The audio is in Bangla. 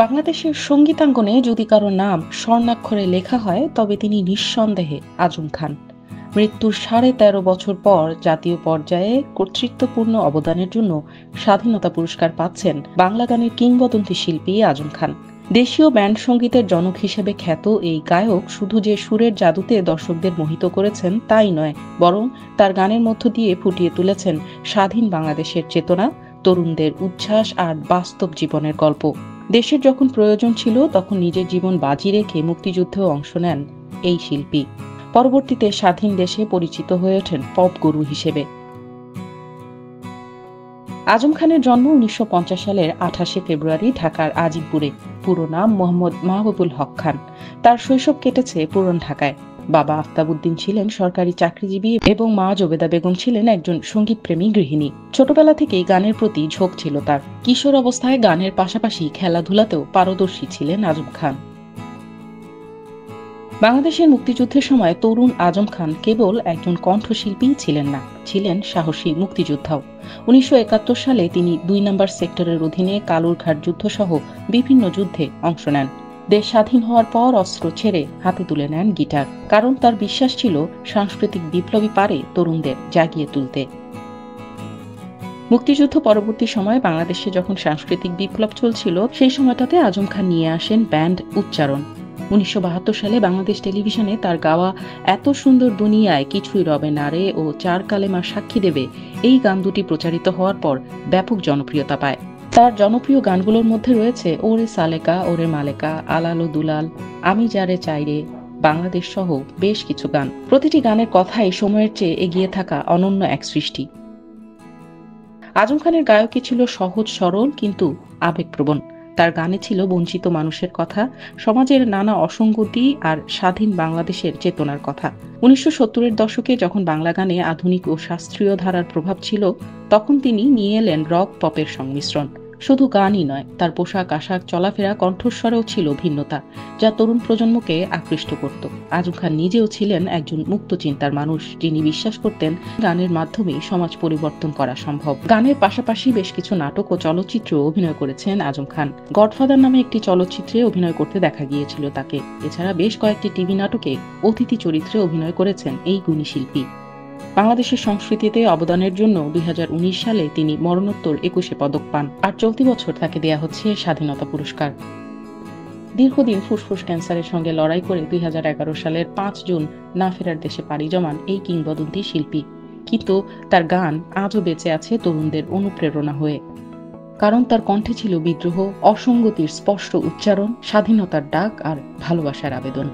বাংলাদেশের সঙ্গীতাঙ্গনে যদি কারো নাম স্বর্ণাক্ষরে লেখা হয় তবে তিনি নিঃসন্দেহে আজম খান। মৃত্যুর 13.5 বছর পর জাতীয় পর্যায়ে কর্তৃত্বপূর্ণ অবদানের জন্য স্বাধীনতা পুরস্কার পাচ্ছেন বাংলা গানের কিংবদন্তি শিল্পী আজম খান। দেশীয় ব্যান্ড সঙ্গীতের জনক হিসেবে খ্যাত এই গায়ক শুধু যে সুরের জাদুতে দর্শকদের মোহিত করেছেন তাই নয়, বরং তার গানের মধ্য দিয়ে ফুটিয়ে তুলেছেন স্বাধীন বাংলাদেশের চেতনা, তরুণদের উচ্ছ্বাস আর বাস্তব জীবনের গল্প। দেশের যখন প্রয়োজন ছিল তখন নিজের জীবন বাজি রেখে মুক্তিযুদ্ধেও অংশ নেন এই শিল্পী। পরবর্তীতে স্বাধীন দেশে পরিচিত হয়ে ওঠেন পপ গুরু হিসেবে। আজম খানের জন্ম ১৯৫০ সালের ২৮শে ফেব্রুয়ারি ঢাকার আজিমপুরে। পুরো নাম মোহাম্মদ মাহবুবুল হক খান। তার শৈশব কেটেছে পুরান ঢাকায়। বাবা আফতাবউদ্দিন ছিলেন সরকারি চাকরিজীবী এবং মা জবেদা বেগম ছিলেন একজন সঙ্গীতপ্রেমী গৃহিণী। ছোটবেলা থেকেই গানের প্রতি ঝোঁক ছিল তার। কিশোর অবস্থায় গানের পাশাপাশি খেলাধুলাতেও পারদর্শী ছিলেন আজম খান। বাংলাদেশের মুক্তিযুদ্ধের সময় তরুণ আজম খান কেবল একজন কণ্ঠশিল্পীই ছিলেন না, ছিলেন সাহসী মুক্তিযোদ্ধাও। ১৯৭১ সালে তিনি ২ নম্বর সেক্টরের অধীনে কালুরঘাট যুদ্ধ সহ বিভিন্ন যুদ্ধে অংশ নেন। দেশ স্বাধীন হওয়ার পর অস্ত্র ছেড়ে হাতে তুলে নেন গিটার, কারণ তার বিশ্বাস ছিল সাংস্কৃতিক বিপ্লবী পারে তরুণদের জাগিয়ে তুলতে। মুক্তিযুদ্ধ পরবর্তী সময়ে বাংলাদেশে যখন সাংস্কৃতিক বিপ্লব চলছিল সেই সময়টাতে আজম খান নিয়ে আসেন ব্যান্ড উচ্চারণ। ১৯৭২ সালে বাংলাদেশ টেলিভিশনে তার গাওয়া এত সুন্দর দুনিয়ায় কিছুই রবে না রে ও চার কালেমা সাক্ষী দেবে এই গান দুটি প্রচারিত হওয়ার পর ব্যাপক জনপ্রিয়তা পায়। তার জনপ্রিয় গানগুলোর মধ্যে রয়েছে ওরে সালেকা, ওরে মালেকা, আলালো দুলাল, আমি যারে চাইরে, বাংলাদেশ সহ বেশ কিছু গান। প্রতিটি গানের কথাই সময়ের চেয়ে এগিয়ে থাকা অনন্য এক সৃষ্টি। আজম খানের গায়কী ছিল সহজ সরল কিন্তু আবেগপ্রবণ। তার গানে ছিল বঞ্চিত মানুষের কথা, সমাজের নানা অসঙ্গতি আর স্বাধীন বাংলাদেশের চেতনার কথা। ১৯৭০-এর দশকে যখন বাংলা গানে আধুনিক ও শাস্ত্রীয় ধারার প্রভাব ছিল তখন তিনি নিয়ে এলেন রক পপের সংমিশ্রণ। শুধু গানই নয়, তার পোশাক আশাক, চলাফেরা, কণ্ঠস্বরেও ছিল ভিন্নতা, যা তরুণ প্রজন্মকে আকৃষ্ট করত। আজম খান নিজেও ছিলেন একজন মুক্ত চিন্তার মানুষ, যিনি বিশ্বাস করতেন গানের মাধ্যমেই সমাজ পরিবর্তন করা সম্ভব। গানের পাশাপাশি বেশ কিছু নাটক ও চলচ্চিত্রে অভিনয় করেছেন আজম খান। গডফাদার নামে একটি চলচ্চিত্রে অভিনয় করতে দেখা গিয়েছিল তাকে। এছাড়া বেশ কয়েকটি টিভি নাটকে অতিথি চরিত্রে অভিনয় করেছেন এই গুণী শিল্পী। বাংলাদেশের সংস্কৃতিতে অবদানের জন্য ২০১৯ সালে তিনি মরণোত্তর ২১শে পদক পান, আর চলতি বছর তাকে দেয়া হচ্ছে স্বাধীনতা পুরস্কার। দীর্ঘদিন ফুসফুস ক্যান্সারের সঙ্গে লড়াই করে ২০১১ সালের ৫ জুন না ফেরার দেশে পাড়ি জমান এই কিংবদন্তি শিল্পী। কিন্তু তার গান আজও বেঁচে আছে তরুণদের অনুপ্রেরণা হয়ে, কারণ তার কণ্ঠে ছিল বিদ্রোহ, অসঙ্গতির স্পষ্ট উচ্চারণ, স্বাধীনতার ডাক আর ভালোবাসার আবেদন।